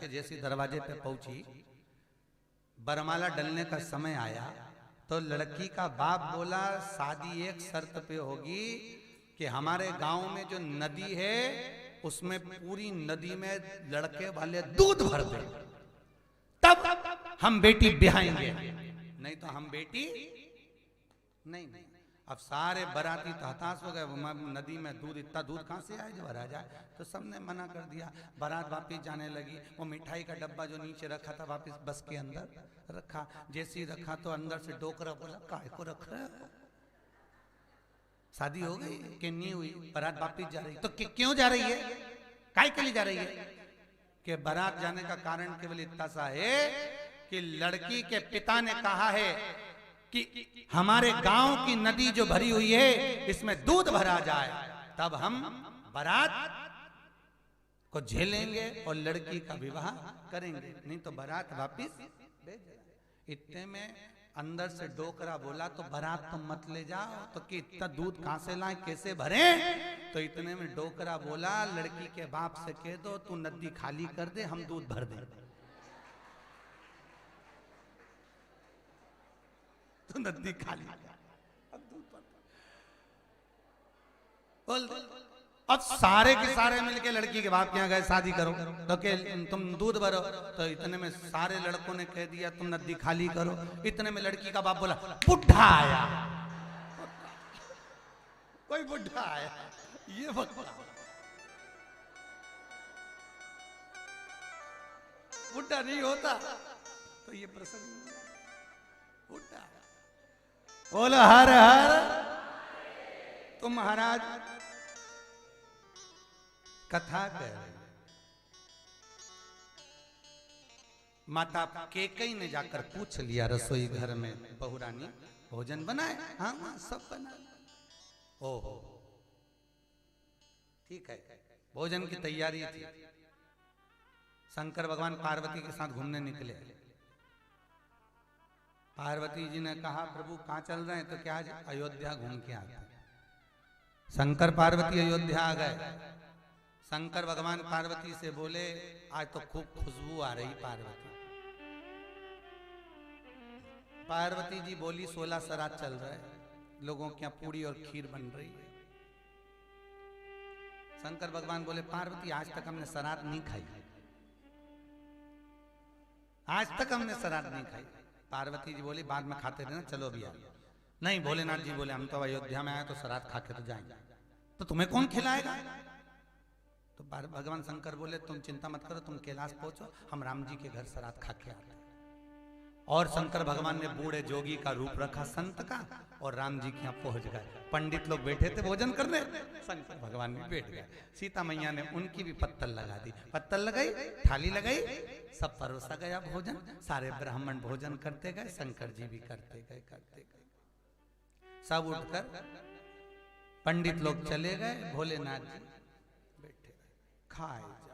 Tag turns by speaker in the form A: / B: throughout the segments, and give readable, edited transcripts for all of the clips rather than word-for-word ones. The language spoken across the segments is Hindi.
A: के जैसे दरवाजे पे पहुंची, बरमाला डलने का समय आया तो लड़की का बाप बोला शादी एक शर्त पे होगी कि हमारे गांव में जो नदी है उसमें पूरी नदी में लड़के वाले दूध भर दे, तब हम बेटी ब्याहेंगे, नहीं तो हम बेटी नहीं। अब सारे बराती तो हताश हो गए, नदी में दूध, इतना दूध कहाँ से आए जो भरा जाए, तो सबने मना कर दिया। बारात वापिस जाने लगी, वो मिठाई का डब्बा जो नीचे रखा था वापिस बस के अंदर रखा, जैसे ही रखा तो अंदर से डोकरा बोला काय को रख रहा है, शादी हो गई कि नहीं हुई, बारात वापिस जा रही, तो क्यों जा रही है, काय के लिए जा रही है, कि बारात जाने का कारण केवल इतना सा है कि लड़की के पिता ने कहा है कि हमारे गांव की नदी जो भरी हुई है इसमें दूध भरा जाए, तब हम बारात को झेलेंगे और लड़की का विवाह करेंगे, नहीं तो बारात वापिस भेज। इतने में अंदर से डोकरा बोला तो बारात तो मत ले जाओ, तो कि इतना दूध कहां से लाए, कैसे भरे, तो इतने में डोकरा बोला लड़की के बाप से कह दो तू नदी खाली कर दे, हम दूध भर दे, तो नदी खाली, अब दूध बोल। अब सारे के सारे मिलके लड़की के बाप के यहाँ गए शादी करो, तो के तुम दूध भरो, तो इतने में सारे लड़कों ने कह दिया तुम नदी खाली करो। इतने में लड़की का बाप बोला बुढ़ा आया, कोई बुढ़ा आया, ये बुढ़ा नहीं होता तो ये प्रसंग बुढ़ा। बोलो हर हर, तो महाराज कथा कह रहे, माता केकई ने जाकर पूछ लिया रसोई घर में, बहुरानी भोजन बनाए, हाँ हाँ सब बना, ओहो ठीक है, भोजन की तैयारी थी। शंकर भगवान पार्वती के साथ घूमने निकले, पार्वती जी ने कहा प्रभु कहाँ चल रहे हैं, तो क्या आज अयोध्या घूम के आते। शंकर पार्वती अयोध्या आ गए, शंकर भगवान पार्वती से बोले आज तो खूब खुशबू आ रही पार्वती। पार्वती जी बोली 16 श्राद्ध चल रहे, लोगों के यहाँ पूरी और खीर बन रही है। शंकर भगवान बोले पार्वती आज तक हमने श्राद्ध नहीं खाई, आज तक हमने श्राद्ध नहीं खाई। पार्वती जी बोली बाद में खाते रहना, चलो अभी आ। नहीं, भोलेनाथ जी बोले हम तो अयोध्या में आए तो श्राद्ध खा के तो जाएंगे, तो तुम्हें कौन खिलाएगा। तो भगवान शंकर बोले तुम चिंता मत करो, तुम कैलाश पहुंचो, हम राम जी के घर श्राद्ध खा के आते। और शंकर भगवान ने बूढ़े जोगी का रूप रखा संत का, और राम जी के यहाँ पहुंच गए। पंडित लोग बैठे थे भोजन करने, शंकर भगवान भी बैठ गए। सीता मैया ने उनकी भी पत्तल लगा दी, पत्तल लगाई, थाली लगाई, सब परोसा गया भोजन, सारे ब्राह्मण भोजन करते गए, शंकर जी भी करते गए। सब उठकर पंडित लोग चले गए, भोलेनाथ जी बैठे खाए जा।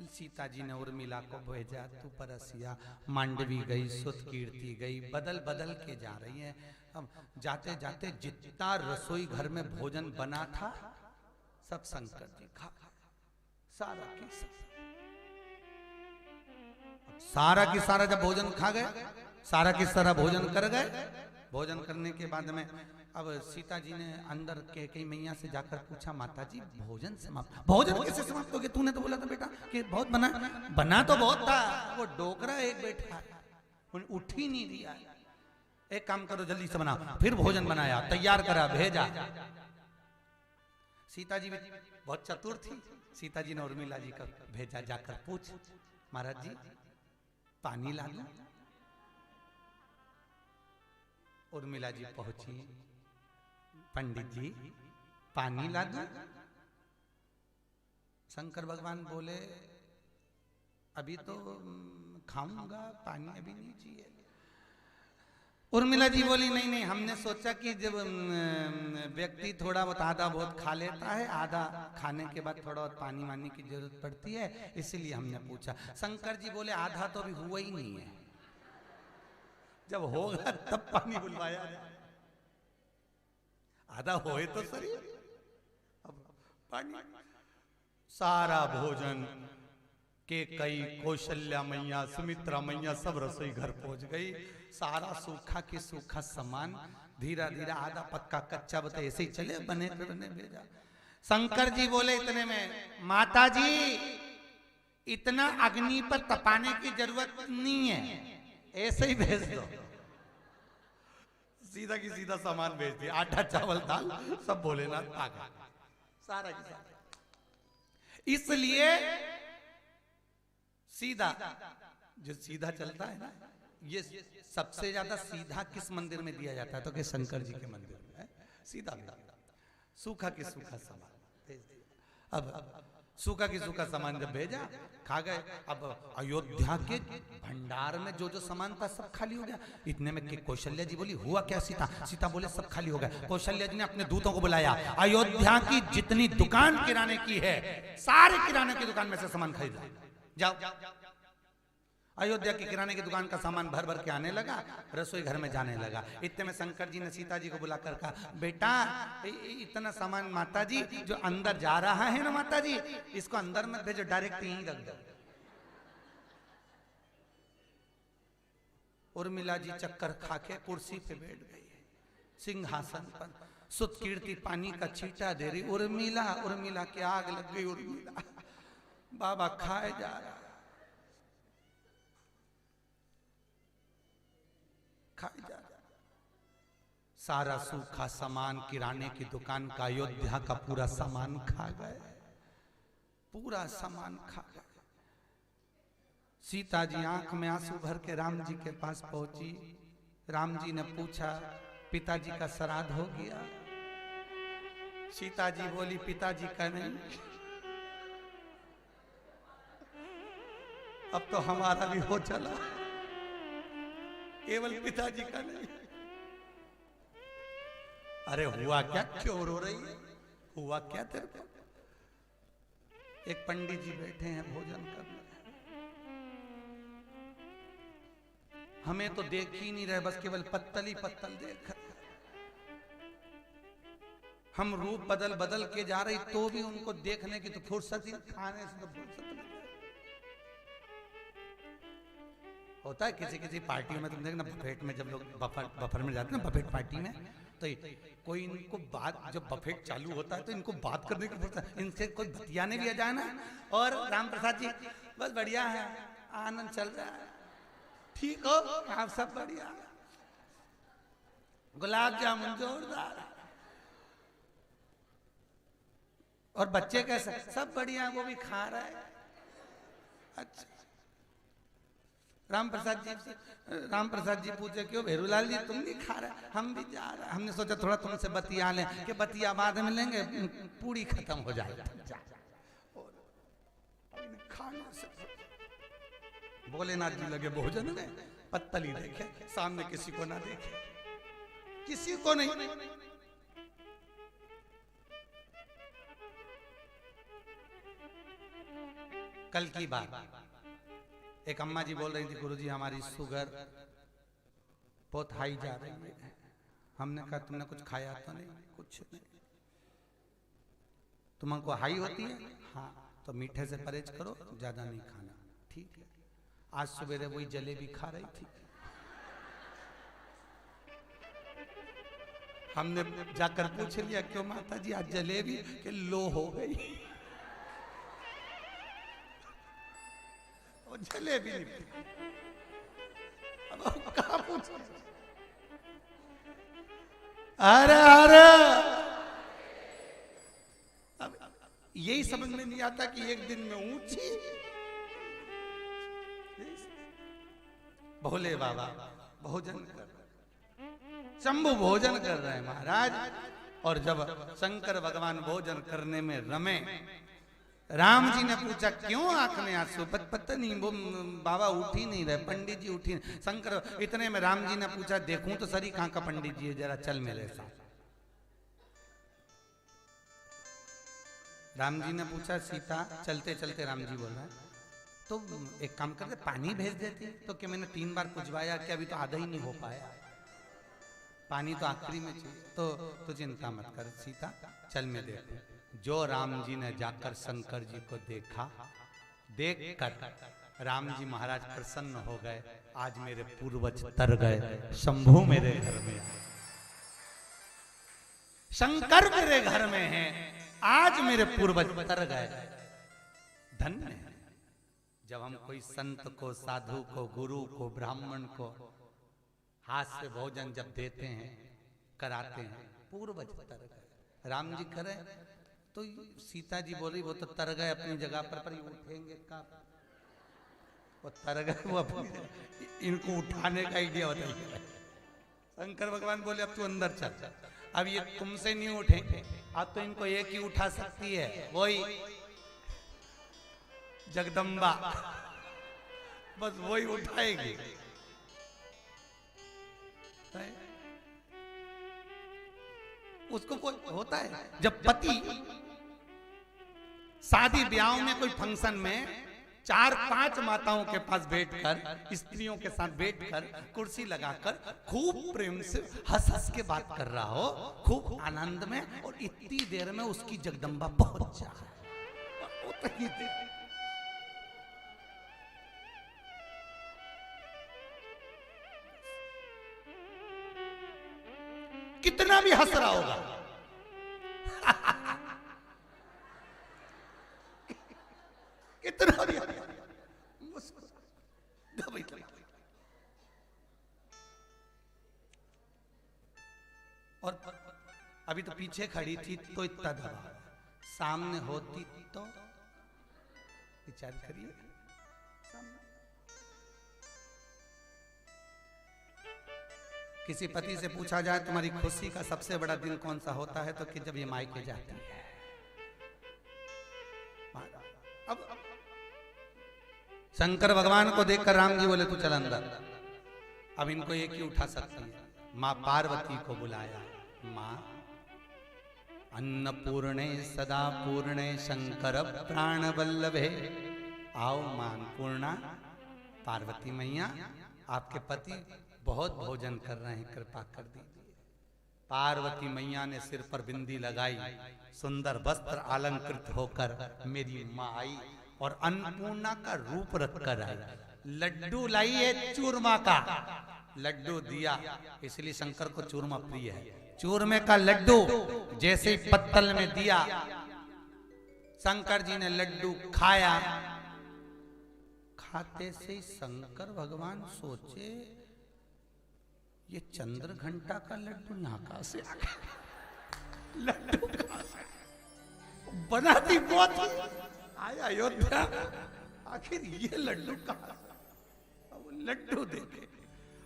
A: सीता जी ने उर्मिला को भेजा, तू परसिया, मांडवी गई, सुत कीर्ति गई, बदल बदल के जा रही है। अब जाते जाते जितना रसोई घर में भोजन बना था सब शंकर जी खा, सारा की सारा जब भोजन खा गए, सारा की सारा भोजन कर गए। भोजन करने के बाद में अब सीता जी ने अंदर कैकेयी मैया से जाकर पूछा माता जी भोजन समाप्त, भोजन कैसे समाप्त हो गया, तूने तो बोला था बेटा कि बहुत बना तो बहुत था, वो डोकरा एक बैठा उठ ही नहीं दिया। एक काम करो जल्दी से बनाओ, फिर भोजन बनाया, तैयार करा, भेजा। सीता जी भी बहुत चतुर थी, सीता जी ने उर्मिला जी का भेजा, जाकर पूछ महाराज जी पानी ला दूं। उर्मिला जी पहुंची, पंडित जी पानी ला दूं। शंकर भगवान बोले अभी तो खाऊंगा, पानी अभी नहीं चाहिए। उर्मिला जी बोली नहीं नहीं, हमने सोचा कि जब व्यक्ति थोड़ा बहुत आधा बहुत खा लेता है, आधा खाने के बाद थोड़ा बहुत पानी वानी की जरूरत पड़ती है, इसीलिए हमने पूछा। शंकर जी बोले आधा तो अभी हुआ ही नहीं है, जब होगा तब पानी बुलवाया, आधा होए तो सही। अब पानी, सारा भोजन के कई कौशल्या मैया सुमित्रा मैया सब रसोई घर पहुंच गई। सारा सूखा के सूखा सामान धीरा धीरा आधा पक्का कच्चा बता ऐसे ही चले बने भेजा। शंकर जी बोले इतने में माता जी इतना अग्नि पर तपाने की जरूरत नहीं है, ऐसे ही भेज दो। सीधा की सीधा सामान भेज दिया, आटा चावल दाल सब भोलेनाथ आ गए सारा की सारा। इसलिए सीधा जो सीधा चलता है ना, ये सबसे ज्यादा सीधा किस मंदिर में दिया जाता है तो कि शंकर जी के मंदिर में है। सीधा सूखा की सूखा सामान भेज दिया। अब सूखा की सूखा सामान जब भेजा खा गए। अब अयोध्या के भंडार में जो जो सामान था सब खाली हो गया। इतने में कौशल्या जी बोली हुआ क्या सीता? सीता बोले सब खाली हो गया। कौशल्या जी ने अपने दूतों को बुलाया, अयोध्या की जितनी दुकान किराने की है सारे किराने की दुकान में से सामान खरीदा, जाओ। अयोध्या की किराने की दुकान का सामान भर भर के आने लगा, रसोई घर में जाने लगा। इतने में शंकर जी ने सीता जी को बुलाकर कहा, बेटा इतना सामान माता जी जो अंदर जा रहा है ना माता जी, इसको अंदर मत भेजो, डायरेक्ट यहीं रख दो। उर्मिला जी चक्कर खा के कुर्सी पे बैठ गई है, सिंहासन पर सुत कीर्ति पानी का छींटा दे रही। उर्मिला उर्मिला के आग लग गई। उर्मिला बाबा खाए जा रहा, खाए जा रहा। सारा सूखा सामान किराने की दुकान का अयोध्या का पूरा सामान खा गए, पूरा सामान खा गए। सीता जी आंख में आंसू भर के राम जी के पास पहुंची। राम जी ने पूछा पिताजी का श्राद्ध हो गया? सीता जी बोली पिताजी का नहीं, अब तो हमारा भी हो चला, केवल पिताजी का नहीं। अरे हुआ क्या, क्यों रो रही है? हुआ क्या तेरे को? एक पंडित जी बैठे हैं भोजन करने, हमें तो देख ही नहीं रहे, बस केवल पत्तल ही पत्तल देख। हम रूप बदल बदल के जा रही तो भी उनको देखने की तो फुर्सत ही, खाने से तो फुर्सत नहीं। होता है किसी किसी पार्टियों में, तुम देखना बफेट में जब लोग बफर में जाते हैं ना, बफेट पार्टी में, तो कोई इनको बात, जब बफेट चालू होता है तो इनको बात करने की फुर्सत, इनसे कोई बतियाने भी आ जाए ना। और राम प्रसाद जी बस बढ़िया है, आनंद चल रहा है, ठीक हो आप सब बढ़िया, गुलाब जामुन जोरदार, और बच्चे कैसे? सब बढ़िया, वो भी खा रहा है। अच्छा राम प्रसाद जी पूछे क्यों भैरूलाल जी तुम नहीं खा रहे? हम भी जा रहे हैं। हमने सोचा थोड़ा तुमसे बतिया लें, कि बतिया बाद में लेंगे, पूरी खत्म हो जाएगी। खाने से भोलेनाथ जी लगे भोजन में, पत्तली देखे, सामने किसी को ना देखे, किसी को नहीं। कल की बात, एक अम्मा जी बोल रही थी गुरुजी हमारी शुगर बहुत हाई जा रही है। हमने कहा तुमने कुछ खाया तो नहीं? कुछ नहीं। तुमको हाई होती है? हाँ, तो मीठे से परहेज करो, ज्यादा नहीं खाना, ठीक है। आज सवेरे वही जलेबी खा रही थी। हमने जाकर पूछ लिया क्यों माता जी आज जलेबी? के लो हो गई, जलेबी नहीं। अब कहाँ पूछ? अरे अरे अब यही समझ में नहीं आता कि एक दिन में ऊंची। भोले बाबा भोजन कर रहे, शंभु भोजन कर रहे हैं महाराज। और जब शंकर भगवान भोजन करने में रमे, राम जी ने पूछा क्यों आंख में आंसू? पता नहीं, वो बाबा उठ ही नहीं रहे, पंडित जी उठी। शंकर इतने में राम जी ने पूछा देखूं तो सरी कहां का पंडित जी है, जरा चल मेरे साथ। राम जी ने पूछा सीता, चलते चलते राम जी बोल रहे हैं तो एक काम करते पानी भेज देती। तो क्या मैंने 3 बार पुछवाया कि अभी तो आधा ही नहीं हो पाया, पानी तो आखिरी में चाहिए। तो चिंता मत कर सीता, चल मैं देखूं। जो राम जी ने जाकर शंकर जी को देखा, देख कर राम जी महाराज प्रसन्न हो गए। आज मेरे पूर्वज तर गए, शंभू मेरे घर में आए, शंकर मेरे घर में हैं, आज मेरे पूर्वज तर गए। धन्य है जब हम कोई संत को, साधु को, गुरु को, ब्राह्मण को हाथ से भोजन जब देते हैं, कराते हैं, पूर्वज तर गए। राम जी करे तो सीता जी बोली वो तो तर गए अपनी जगह पर ही उठेंगे का, वो तर गए वो अपनी, इनको उठाने का आइडिया बताइए। शंकर भगवान बोले अब तू अंदर चल, अब ये तुमसे नहीं उठेंगे, अब तो इनको एक ही उठा सकती है, वही जगदम्बा, बस वही उठाएगी। उसको कोई होता है जब पति शादी ब्याह में कोई फंक्शन में 4-5 माताओं के पास बैठकर, स्त्रियों के साथ बैठकर कुर्सी लगाकर खूब प्रेम से हंस हंस के बात कर रहा हो, खूब आनंद में, और इतनी देर में उसकी जगदम्बा पहुंच जाए। कितना भी हंस रहा होगा कितना भी और अभी तो पीछे खड़ी थी तो इतना दबा, सामने होती तो विचार करिए। किसी पति से पूछा जाए तुम्हारी खुशी का सबसे बड़ा दिन कौन सा होता है, तो कि जब ये मायके जाती है। अब शंकर भगवान को देखकर राम जी बोले तू चल अंदर, अब इनको एक ही उठा सकती है। मां पार्वती को बुलाया, मां अन्नपूर्णे सदा पूर्णे शंकर प्राण वल्लभे, आओ मां अन्नपूर्णा, पार्वती मैया आपके पति बहुत भोजन कर रहे हैं, कृपा कर दीजिए। पार्वती मैया ने सिर पर बिंदी लगाई, सुंदर वस्त्र अलंकृत होकर मेरी माँ आई और अन्नपूर्णा का रूप रखकर आई। लड्डू लाई है चूरमा का, लड्डू दिया, इसलिए शंकर को चूरमा प्रिय है। चूरमे का लड्डू जैसे ही पत्तल में दिया, शंकर जी ने लड्डू खाया। खाते से शंकर भगवान सोचे ये चंद्र घंटा का लड्डू यहाँ कहां से आ गया, लड्डू कहां से बनाती बहुत आया अयोध्या, आखिर ये लड्डू कहां, लड्डू देखे।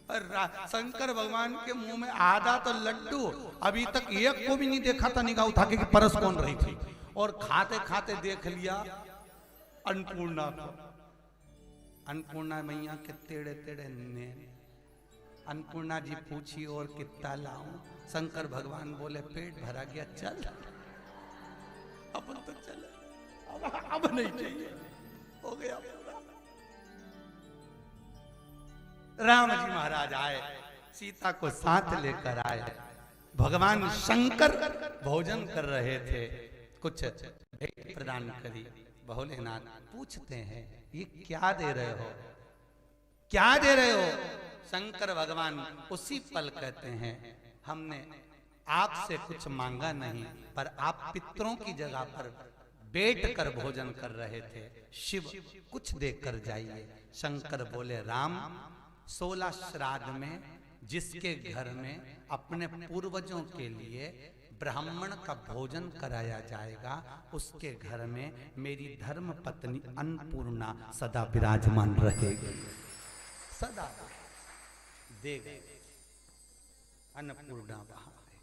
A: और शंकर भगवान के मुंह में आधा तो लड्डू, अभी तक एक को भी नहीं देखा था निगाह उठा के कि परस कौन रही थी, और खाते खाते देख लिया अन्नपूर्णा को। अन्नपूर्णा मैया के टेढ़े टेढ़े नैन। अन्नपूर्णा जी पूछी और कितना लाऊं, शंकर भगवान बोले पेट भरा गया, चल अपन तो चले, अब नहीं चाहिए, हो गया। राम जी महाराज आए, सीता को साथ लेकर आए। भगवान शंकर भोजन कर रहे थे, कुछ भेंट प्रदान करी। भोलेनाथ पूछते हैं ये क्या दे रहे हो, क्या दे रहे हो? शंकर भगवान उसी पल कहते हैं हमने आपसे कुछ मांगा नहीं, पर आप पितरों की जगह पर बैठ कर भोजन कर रहे थे, शिव कुछ देकर जाइए। शंकर बोले राम 16 श्राद्ध में जिसके घर में अपने पूर्वजों के लिए ब्राह्मण का भोजन कराया जाएगा, उसके घर में मेरी धर्म पत्नी अन्नपूर्णा सदा विराजमान रहेगी, सदा देगा। अन्नपूर्णा वहां है,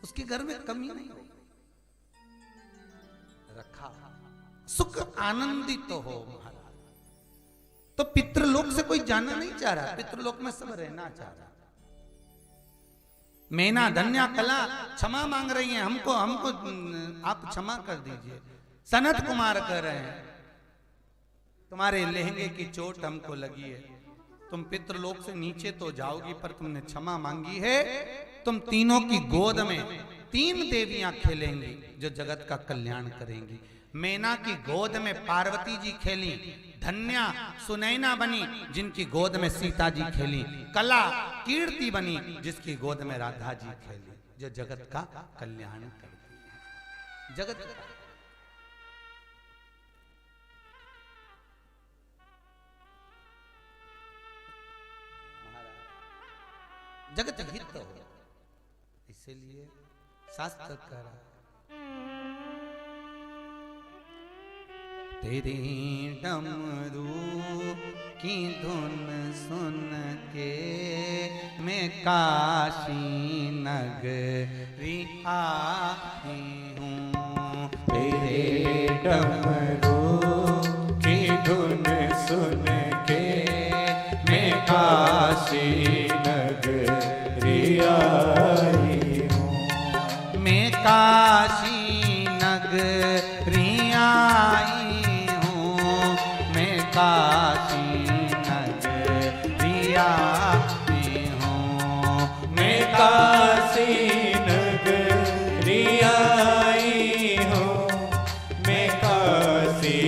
A: उसके घर में कमी नहीं होगी, रखा सुख आनंदित तो हो महाराज। तो पितृलोक से कोई जाना नहीं चाह रहा, पितृलोक में सब रहना चाह रहा। मैना धन्या कला क्षमा मांग रही है, हमको आप क्षमा कर दीजिए। सनत कुमार कह रहे हैं तुम्हारे लहंगे की चोट हमको लगी है, तुम पितृलोक से नीचे तो जाओगी, पर तुमने क्षमा मांगी है। तुम तीनों की गोद में 3 देवियां खेलेंगी जो जगत का कल्याण करेंगी। मैना की गोद में पार्वती जी खेली, धन्या सुनैना बनी जिनकी गोद में सीता जी खेली, कला कीर्ति बनी जिसकी गोद में राधा जी खेली, जो जगत का कल्याण करती है। जगत जगत हित हो, इसीलिए शास्त्र कह रहा तेरी डमरू की धुन सुन के मैं काशी नगरी आई हूँ।
B: तेरे डमरू की धुन सुन के मैं काशी नगरी आई हूँ।
A: मैं काशी नगरी आई हूँ, मैं काशी नगरी आई हूँ,
B: मैं काशी नगरी आई हूँ, मैं काशी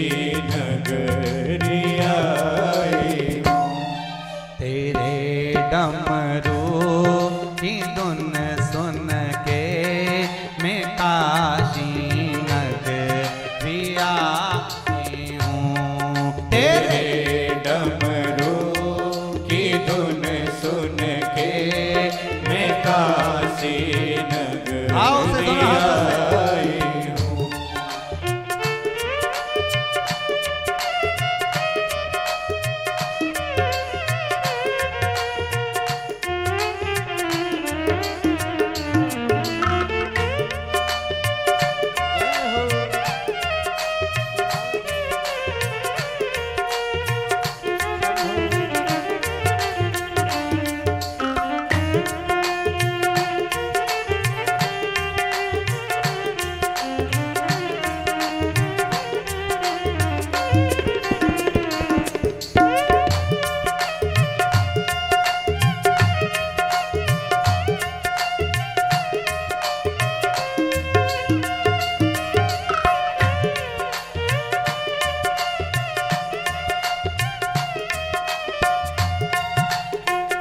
B: नगरी आई हूँ।
A: तेरे डमरू की धुन सुन के मैं काशी नगरी आई हूँ।
B: तेरे डमरू की धुन सुन के मैं काशी
A: आओ से
B: नगरी
A: दोनों हाथ
B: आई हूँ।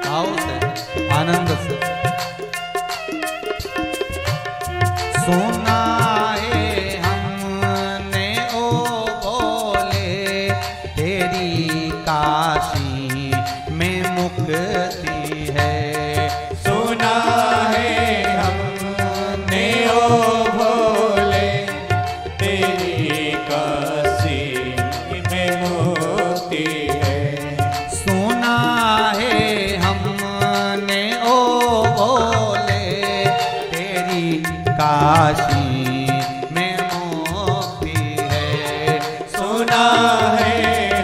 A: आओ से आनंद से सुना है हमने ओ बोले तेरी काशी में मुक्ति है।
B: सुना है हमने ओ भोले तेरी काशी में मुक्ति है।
A: सुना है हमने ओ बोले तेरी काशी में मुक्ति है।
B: सुना है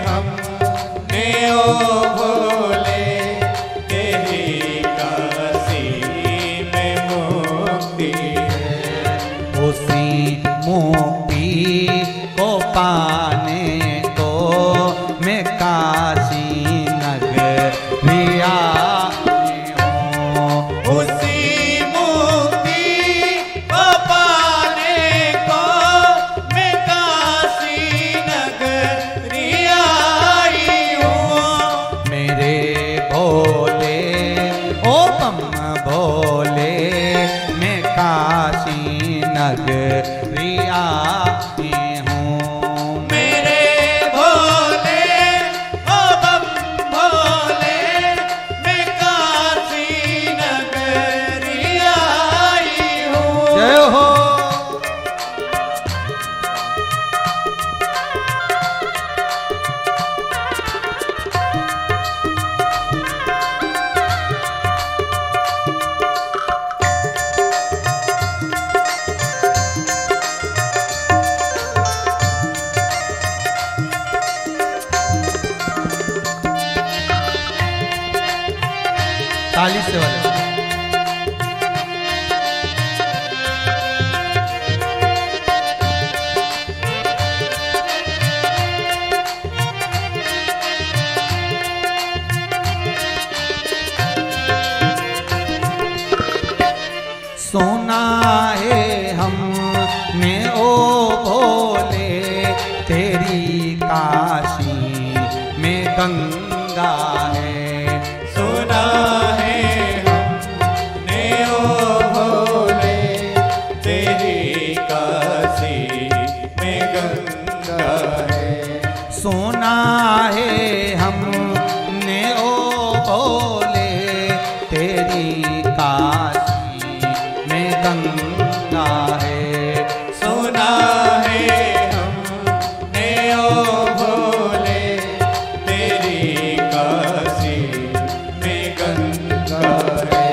B: हमने ओ भोले तेरी काशी में मुक्ति है।
A: उसी मुक्ति को पाने को मैं काशी नगरी आई हूँ।
B: उसी मुक्ति को पाने को मैं काशी नगरी आई हूँ।
A: मेरे भोले ओ बम भोले मैं काशी नगरी आई हूँ।
B: मेरे भोले ओ बम भोले मैं काशी नगरी आई हूँ।
A: जय हो। ताली से वाले सोना है हमने ओ भोले काशी में गंगा है।
B: सुना है हमने ओ भोले तेरी काशी में गंगा है।
A: सुना है हमने ओ भोले तेरी काशी में गंगा है।
B: सुना है हमने ओ भोले तेरी काशी में गंगा है।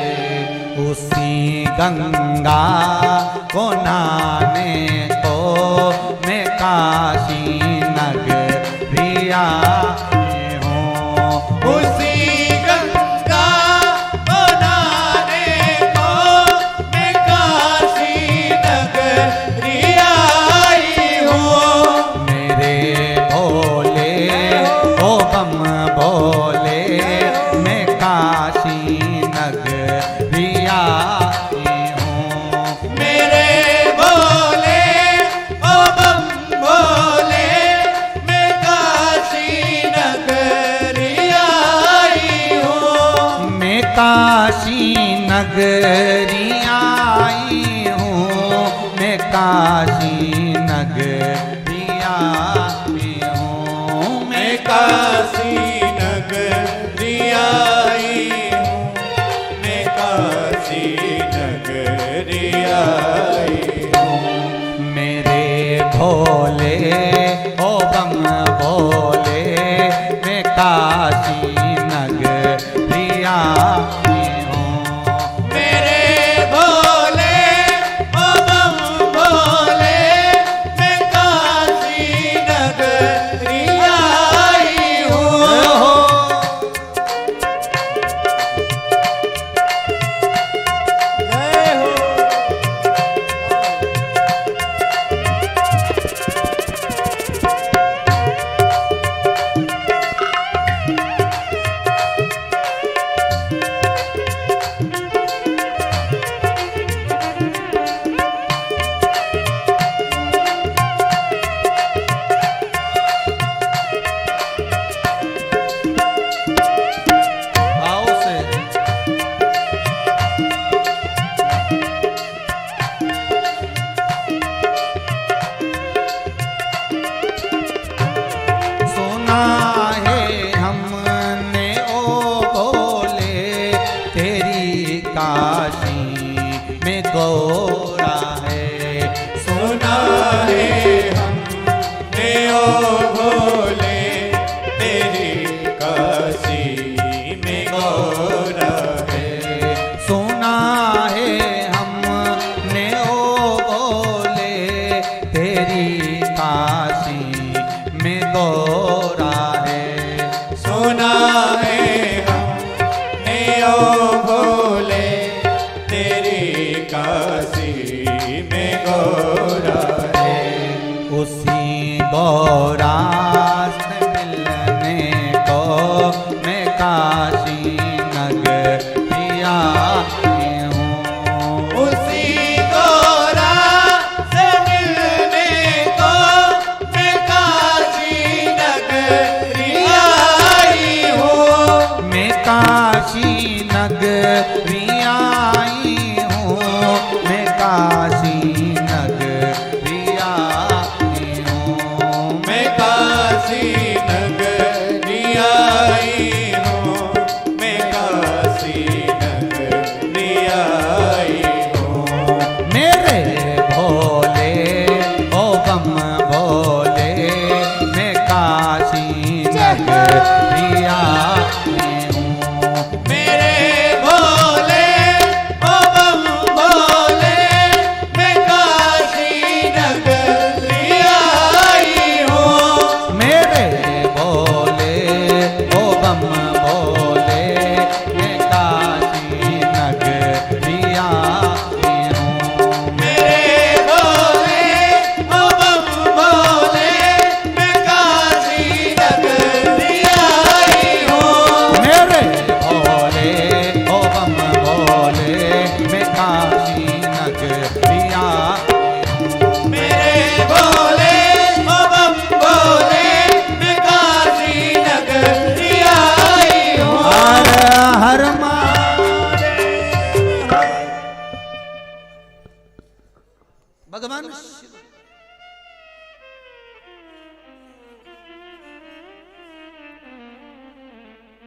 A: उसी गंगा को नहाने को मैं काशी नगरिया में हूँ।
B: उसी गंगा को नहाने को मैं काशी नगरी आई हूँ।
A: मेरे भोले ओ बम भोले मैं काशी नगरिया में हूँ।
B: मेरे भोले ओ बम भोले मैं काशी नगरी आई हूँ।
A: मैं काशी नगरी आई हूँ। मैं काशी नगरी आई हूँ।
B: मैं काशी नगरी आई हूँ। मैं काशी नगरी आई हूँ।
A: मेरे भोले ओ बम भोले मैं काशी नगरी आई हूँ।
B: मेरे भोले ओ बम भोले मैं काशी नगरी आई हूँ। जय हो।
A: आओ से सुना है हमने ओ भोले तेरी काशी में गौरा है।
B: सुना है हमने ओ भोले तेरी काशी में गौरा है।
A: सुना है हमने ओ भोले तेरी काशी में गौरा है।
B: सुना है हमने ओ भोले तेरी काशी में गौरा है।
A: उसी गौरा से मिलने को मैं काशी नगरी आई हूँ।
B: उसी गौरा से मिलने को मैं काशी नगरी आई हूँ।
A: मैं काशी नगरी आई हूँ। मैं काशी नगरी आई हूँ।
B: मैं काशी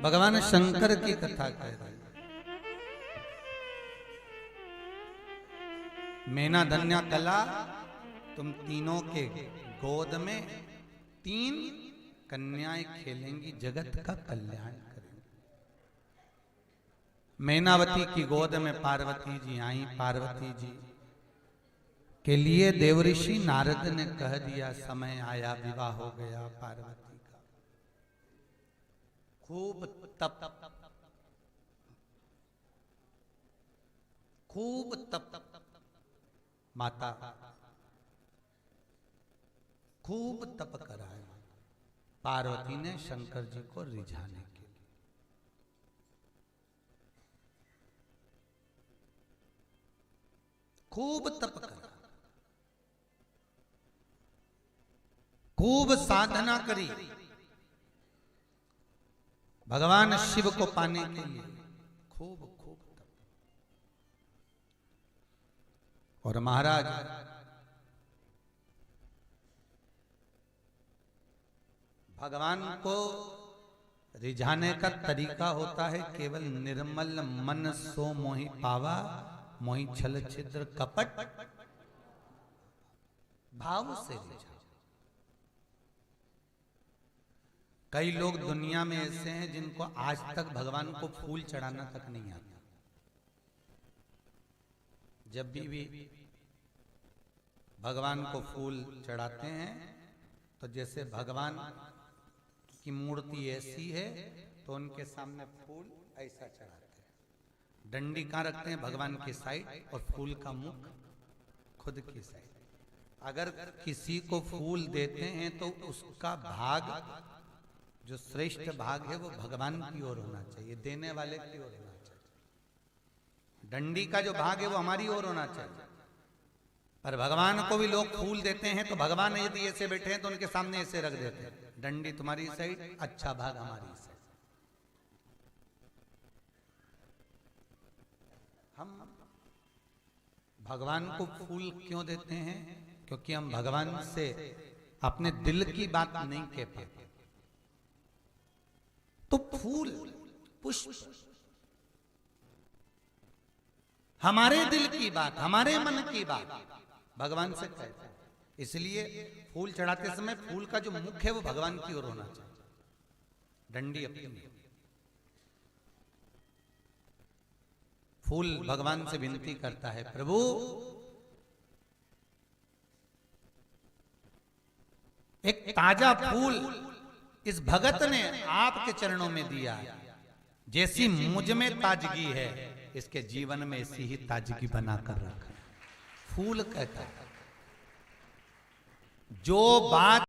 A: भगवान शंकर की कथा कह रहे हैं। मैना धन्या कला तुम तीनों के गोद में 3 कन्याएं खेलेंगी, जगत का कल्याण करेंगी। मैनावती की गोद में पार्वती जी आई। पार्वती जी के लिए देवऋषि नारद ने कह दिया समय आया, विवाह हो गया पार्वती का। खूब तप माता खूब तप कराया पार्वती ने शंकर जी को रिझाने के लिए। खूब तप करा, खूब साधना करी भगवान शिव को पाने के लिए। खूब खूब तप। और महाराज भगवान को रिझाने का तरीका होता है केवल निर्मल मन सो मोहि पावा, मोहि छल छिद्र कपट भाव से रिझा। कई लोग दुनिया में ऐसे हैं जिनको आज तक भगवान को फूल चढ़ाना तक नहीं आता। जब भी भगवान को फूल चढ़ाते हैं तो जैसे भगवान की मूर्ति ऐसी है तो उनके सामने फूल ऐसा चढ़ाते हैं। डंडी कहाँ रखते हैं? भगवान की साइड, और फूल का मुख खुद की साइड। अगर किसी को फूल देते हैं तो उसका भाग जो श्रेष्ठ भाग है वो भगवान की ओर होना चाहिए, देने वाले की ओर होना चाहिए। डंडी का जो भाग है वो हमारी ओर होना चाहिए। पर भगवान को भी लोग फूल देते हैं तो भगवान यदि ऐसे बैठे हैं तो उनके सामने ऐसे रख देते हैं, डंडी तुम्हारी साइड, अच्छा भाग हमारी साइड। हम भगवान को फूल क्यों देते हैं? क्योंकि हम भगवान से अपने दिल की बात नहीं कह पाते। तो फूल पुष्प हमारे दिल की बात, हमारे मन की बात भगवान से कहते हैं। इसलिए फूल चढ़ाते समय फूल का जो मुख है वो भगवान की ओर होना चाहिए, डंडी अपनी। फूल भगवान से विनती करता है, प्रभु एक ताजा फूल इस भगत ने आपके चरणों में दिया है, जैसी मुझ में ताजगी है इसके जीवन में ऐसी ही ताजगी बनाकर रखा। फूल कहता है जो बात